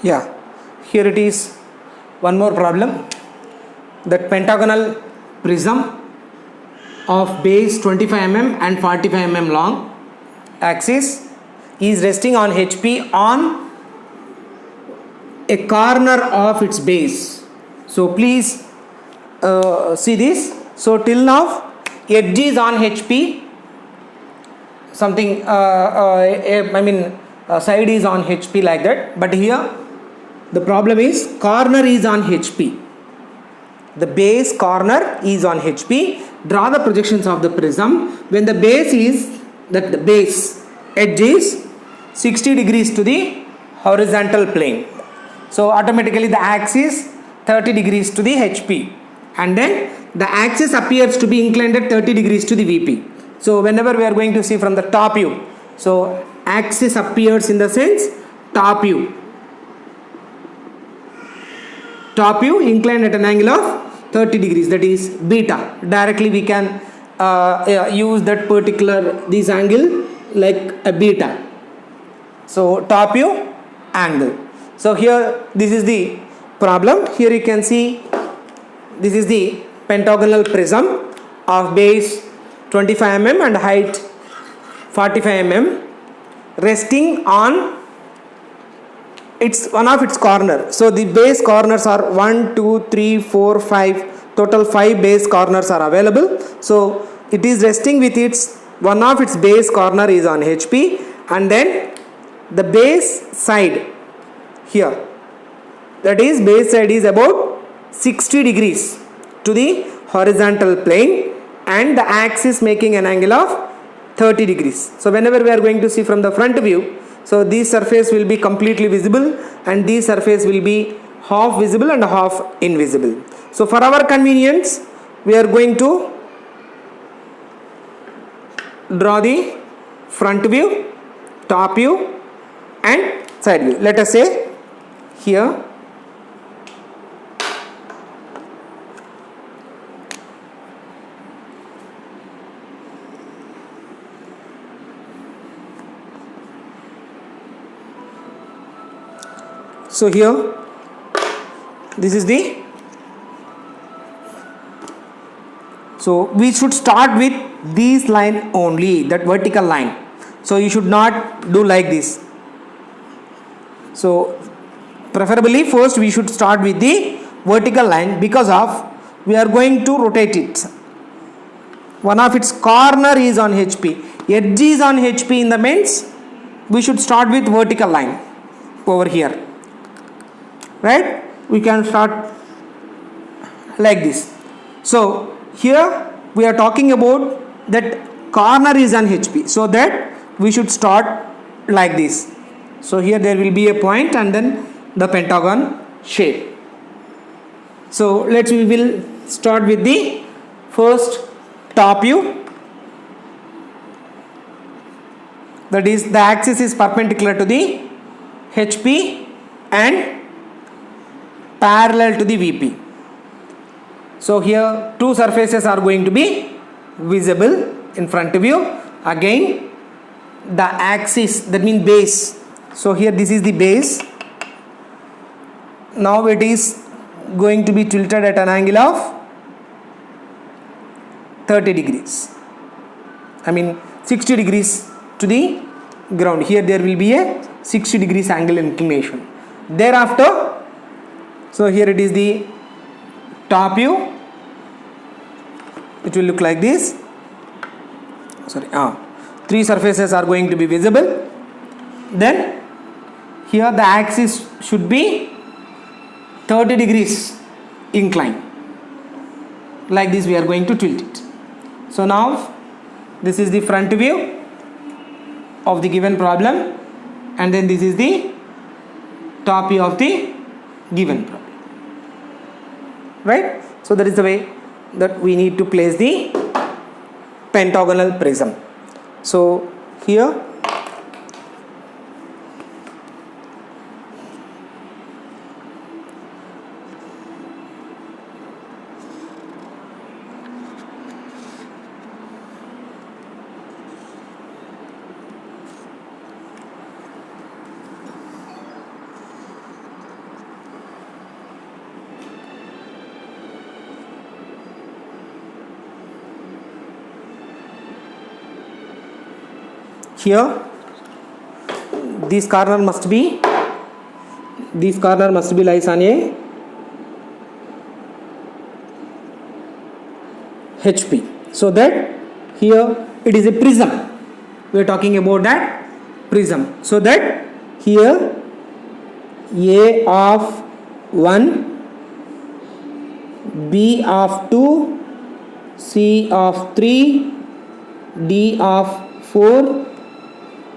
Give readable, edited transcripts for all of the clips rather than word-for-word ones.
Yeah, here it is. One more problem. That pentagonal prism of base 25 mm and 45 mm long axis is resting on HP on a corner of its base. So please see this. So till now edge is on HP, something side is on HP like that, but here the problem is corner is on HP. The base corner is on HP. Draw the projections of the prism when the base is that the base edge is 60 degrees to the horizontal plane. So automatically the axis 30 degrees to the HP, and then the axis appears to be inclined at 30 degrees to the VP. So whenever we are going to see from the top view, so axis appears in the sense top view inclined at an angle of 30 degrees, that is beta. Directly we can use that particular this angle like a beta. So top view angle. So here this is the problem. Here you can see this is the pentagonal prism of base 25 mm and height 45 mm resting on one of its corner. So the base corners are 1, 2, 3, 4, 5. Total 5 base corners are available. So it is resting with one of its base corner is on HP, and then the base side here, that is base side is about 60 degrees to the horizontal plane, and the axis making an angle of 30 degrees. So whenever we are going to see from the front view, so this surface will be completely visible and this surface will be half visible and half invisible. So for our convenience, we are going to draw the front view, top view and side view. Let us say here so here this is the, so we should start with this line only, that vertical line. So you should not do like this. So preferably first we should start with the vertical line, because of we are going to rotate it. One of its corner is on HP, edge is on HP, in the means we should start with vertical line over here, right? We can start like this. So here we are talking about that corner is on HP, so that we should start like this. So here there will be a point and then the pentagon shape. So we will start with the first top view, that is the axis is perpendicular to the HP and parallel to the VP. So here two surfaces are going to be visible in front view. Again the axis, that means base. So here this is the base. Now it is going to be tilted at an angle of 30 degrees. 60 degrees to the ground. Here there will be a 60 degrees angle inclination. Thereafter, so here it is the top view. It will look like this. Three surfaces are going to be visible. Then here the axis should be 30 degrees incline. Like this we are going to tilt it. So now this is the front view of the given problem, and then this is the top view of the given problem, right? So that is the way that we need to place the pentagonal prism. So here here this corner must be lies on a HP, so that here it is a prism. We are talking about that prism, so that here A of 1, B of 2, C of 3, D of 4,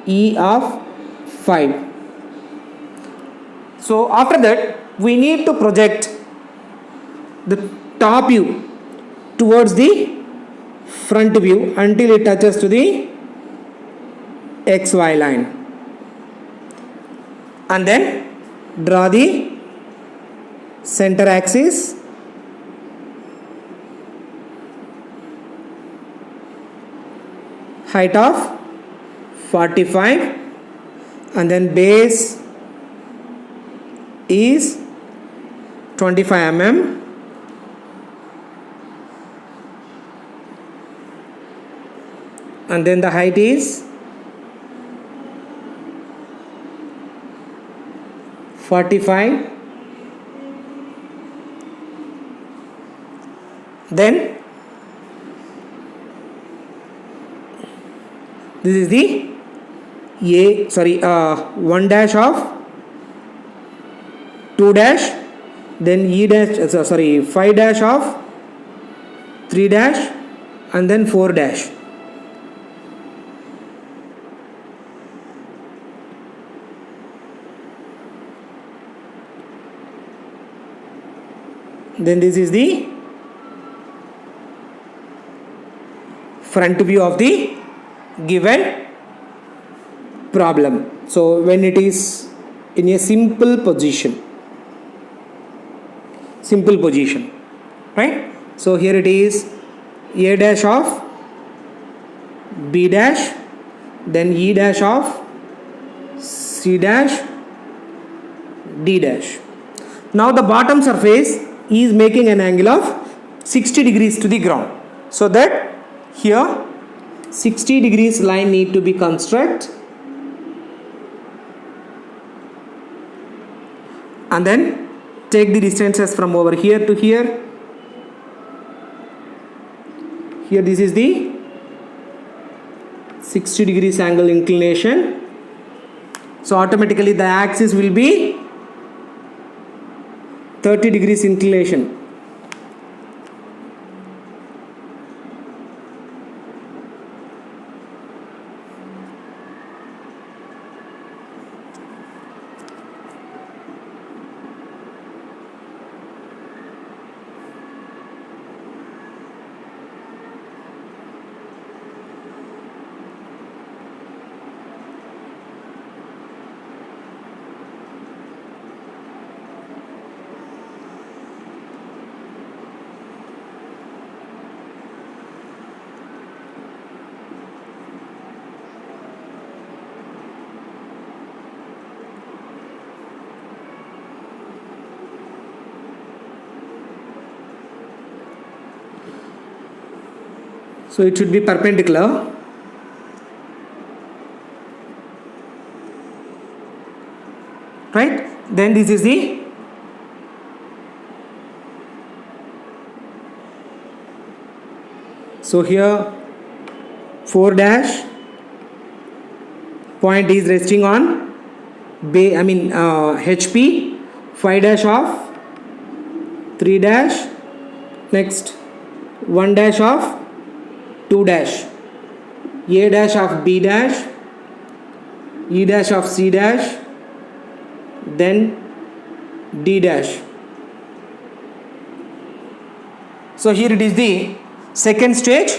E of 5. So after that we need to project the top view towards the front view until it touches to the XY line, and then draw the center axis, height of 45, and then base is 25 mm, and then the height is 45. Then this is the 1 dash of 2 dash, then 5 dash of 3 dash, and then 4 dash. Then this is the front view of the given problem. So when it is in a simple position, right? So here it is A dash of B dash, then E dash of C dash, D dash. Now the bottom surface is making an angle of 60 degrees to the ground, so that here 60 degrees line need to be constructed, and then take the distances from over here to here. Here this is the 60 degrees angle inclination, so automatically the axis will be 30 degrees inclination. So it should be perpendicular. Right? Then this is the so here 4 dash point is resting on HP, 5 dash of 3 dash, next 1 dash of 2 dash, A dash of B dash, E dash of C dash, then D dash. So here it is the second stage,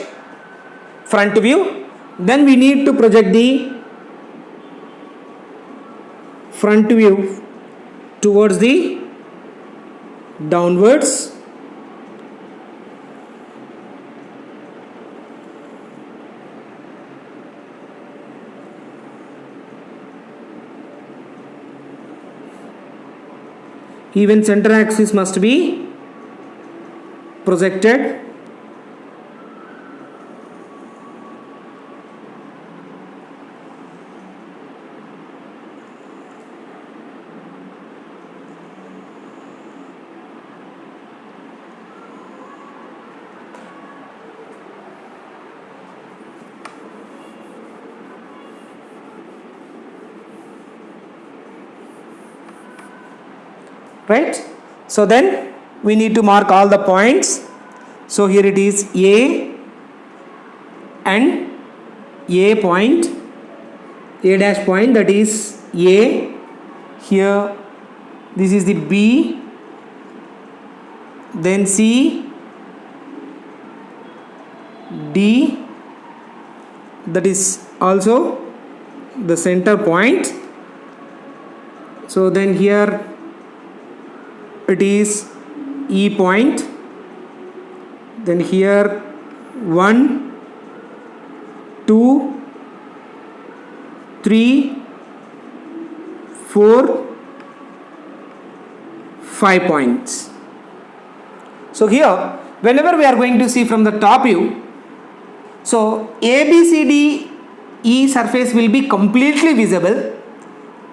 front view. Then we need to project the front view towards the downwards. Even center axis must be projected. right? So then we need to mark all the points. So here it is A and A point, A dash point, that is A. Here this is the B, then C, D, that is also the center point. So then here it is E point, then here 1, 2, 3, 4, 5 points. So here whenever we are going to see from the top view, so A, B, C, D, E surface will be completely visible,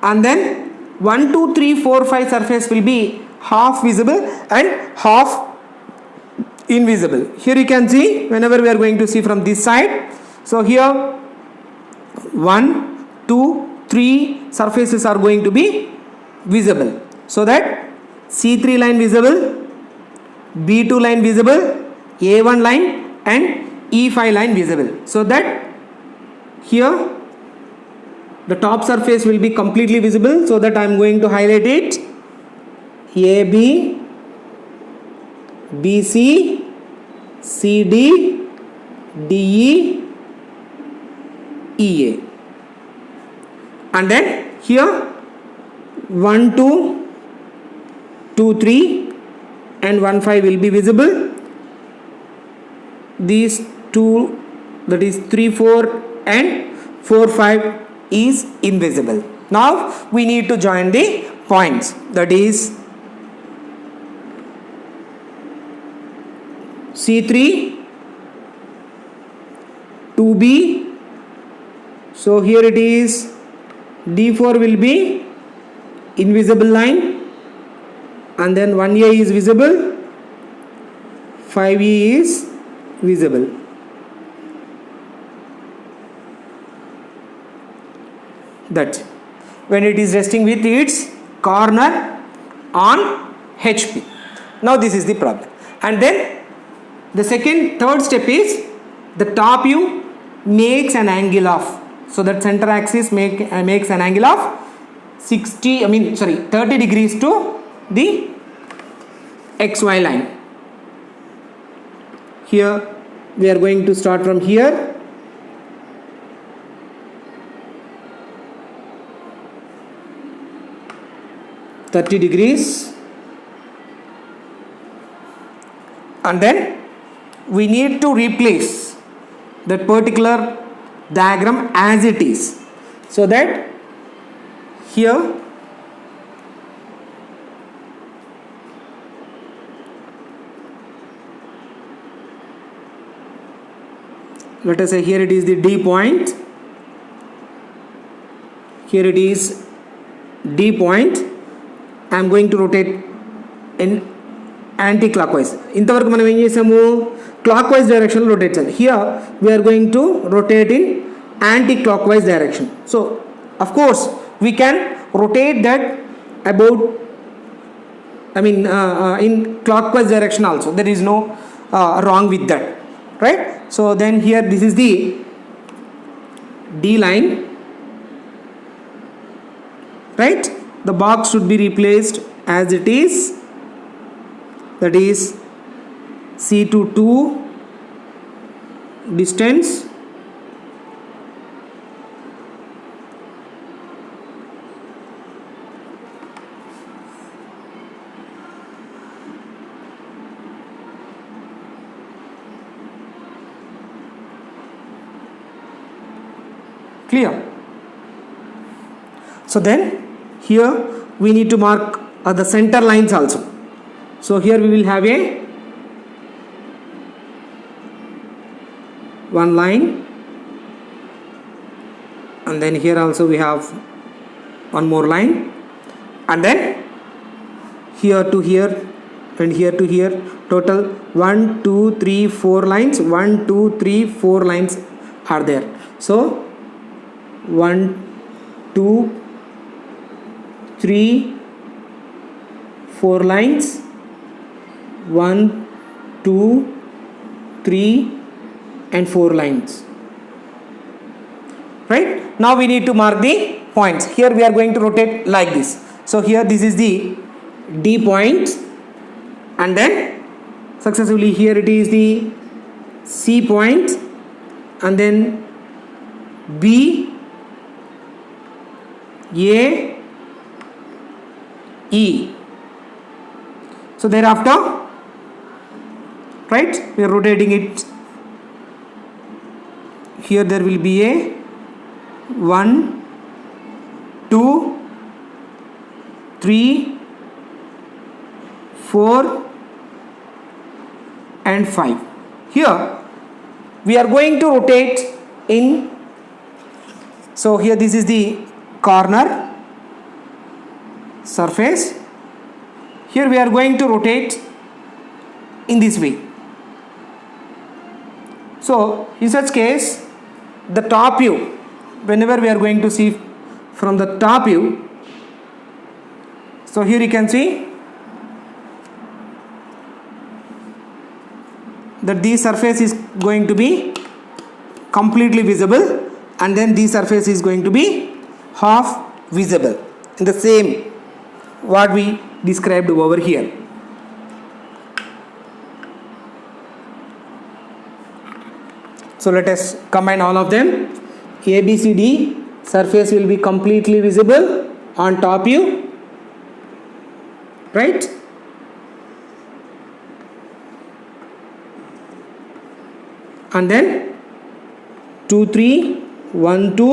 and then 1, 2, 3, 4, 5 surface will be half visible and half invisible. Here you can see whenever we are going to see from this side. So here 1, 2, 3 surfaces are going to be visible. So that C3 line visible, B2 line visible, A1 line and E5 line visible. So that here the top surface will be completely visible. So that I am going to highlight it. AB, BC, CD, DE, EA. And then here 1, 2, 2, 3 and 1, 5 will be visible. These two, that is 3, 4 and 4, 5 is invisible. Now we need to join the points, that is C3, 2B. So here it is D4 will be invisible line, and then 1A is visible, 5E is visible. That when it is resting with its corner on HP. Now this is the problem. And then the third step is the top view makes an angle of, so that center axis makes an angle of 30 degrees to the XY line. Here we are going to start from here. (30 degrees), and then we need to replace that particular diagram as it is, so that here let us say here it is the D point, here it is D point. I am going to rotate in anti-clockwise. ఇంతవరకు మనం ఏం చేసాము, clockwise direction rotate చేయాలి. Here we are going to rotate in anti-clockwise direction. So of course we can rotate that about in clockwise direction also. There is no wrong with that, right? So then here this is the D line, right? The box should be replaced as it is, that is C to 2 distance, clear? So then here we need to mark the center lines also. So here we will have a one line, and then here also we have one more line, and then here to here and here to here, total 1, 2, 3, 4 lines. 1, 2, 3, 4 lines are there. So 1, 2, 3, 4 lines, 1 2 3 and 4 lines, right? Now we need to mark the points. Here we are going to rotate like this. So here this is the D point, and then successively here it is the C point, and then B, A, E. So thereafter, right, we are rotating it. Here there will be a 1 2 3 4 and 5. Here we are going to rotate in. So here this is the corner surface. Here we are going to rotate in this way. So in such case, the top view, whenever we are going to see from the top view, so here you can see that this surface is going to be completely visible, and then this surface is going to be half visible, in the same what we described over here. So let us combine all of them. ABCD surface will be completely visible on top view, right? And then 2 3 1 2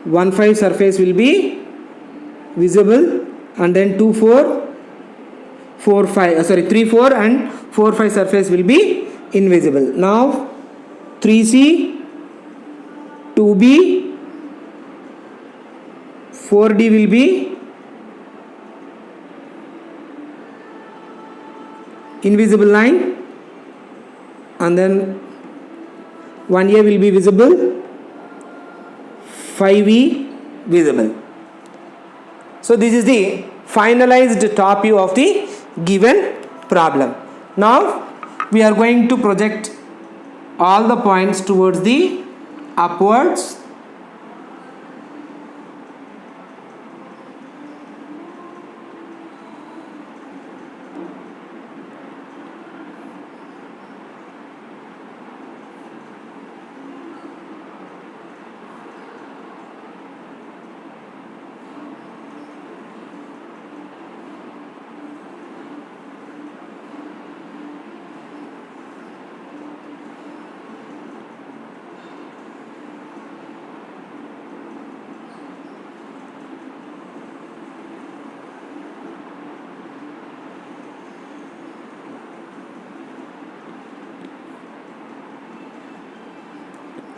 1 5 surface will be visible, and then 2 4 4 5 3 4 and 4 5 surface will be invisible. Now 3C, 2B, 4D will be invisible line, and then 1A will be visible, 5E visible. So this is the finalized top view of the given problem. Now we are going to project all the points towards the upwards.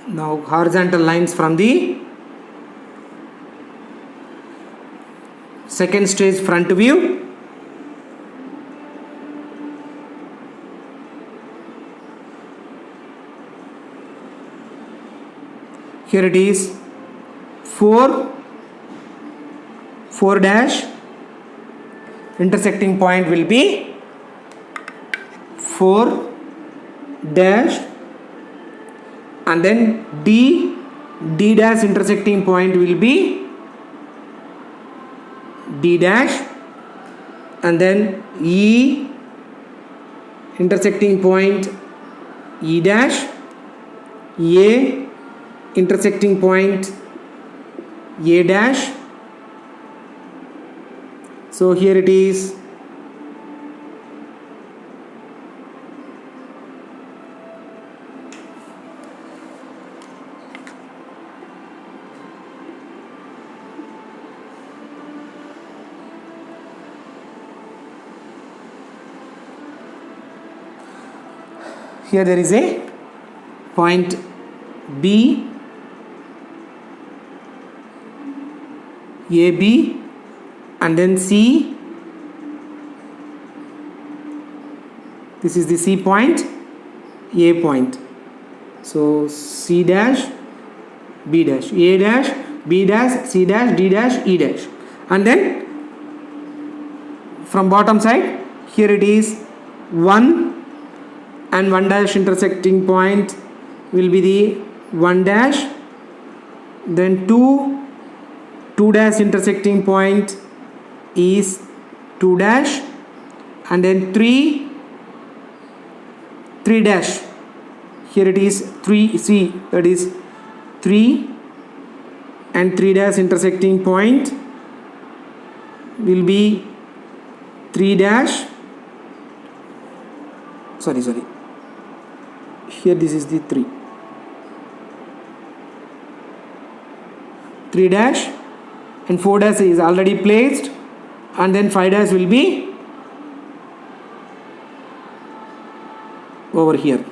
Now horizontal lines from the second stage front view. Here it is 4 dash, intersecting point will be 4 dash, and then D dash intersecting point will be D dash, and then E intersecting point E dash, A intersecting point A dash. So here it is here there is a point B, AB, and then C. This is the C point, A point. So C dash, B dash, A dash, B dash, C dash, D dash, E dash, and then from bottom side, here it is 1 and 1 dash intersecting point will be the 1 dash, then 2 dash intersecting point is 2 dash, and then 3 dash, here it is 3, see that is 3 and 3 dash intersecting point will be 3 dash, sorry, here this is the 3 dash, and 4 dash is already placed, and then 5 dash will be over here.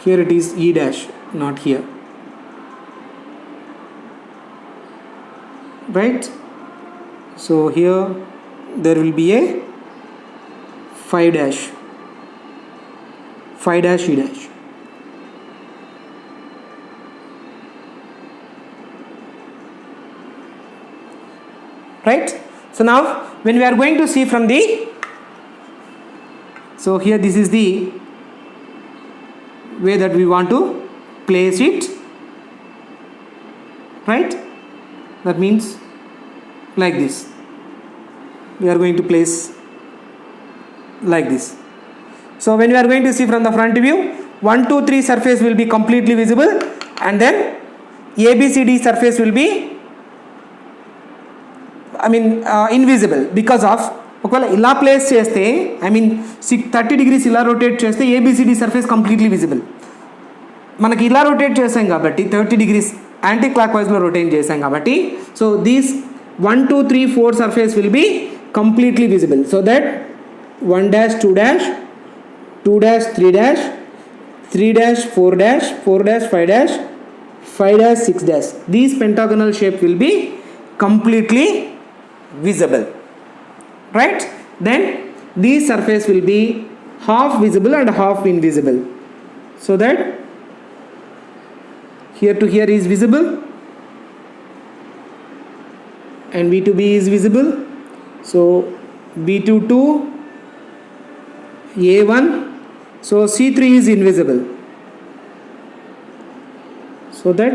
Here it is E dash, not here, right? So here there will be a 5 dash E dash, right? So now when we are going to see from the, so here this is the way that we want to place it, right? That means like this, we are going to place like this. So when we are going to see from the front view, 1 2 3 surface will be completely visible, and then ABCD surface will be invisible because of, ఒకవేళ ఇలా place చేస్తే 30 degrees ఇలా rotate చేస్తే ABCD surface completely visible. మనకి ఇలా rotate చేసాం కాబట్టి 30 degrees anti clock వైజ్లో rotate చేసాం కాబట్టి, so these 1 2 3 4 surface will be completely visible. So that 1 dash 2 dash 2 dash 3 dash 3 dash 4 dash 4 dash 5 dash 5 dash 6 dash, these pentagonal shape will be completely visible, right? Then these surface will be half visible and half invisible, so that here to here is visible and B to B is visible. So B to 2 A1, so C3 is invisible, so that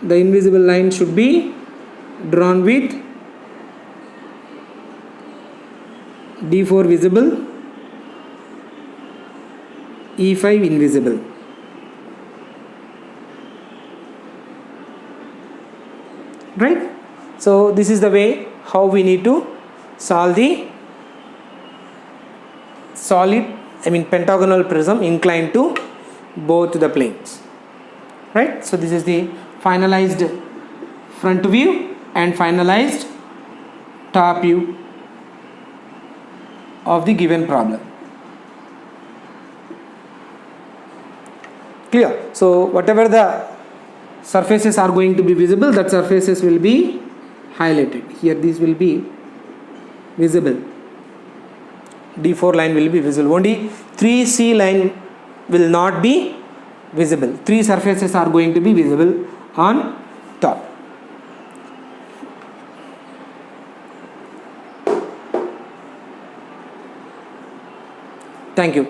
the invisible line should be drawn with D4 visible, E5 invisible, right? So this is the way how we need to solve the solid pentagonal prism inclined to both the planes, right? So this is the finalized front view and finalized top view of the given problem. Clear? So whatever the surfaces are going to be visible, that surfaces will be highlighted. Here this will be visible, D4 line will be visible, only 3C line will not be visible. 3 surfaces are going to be visible on top. Thank you.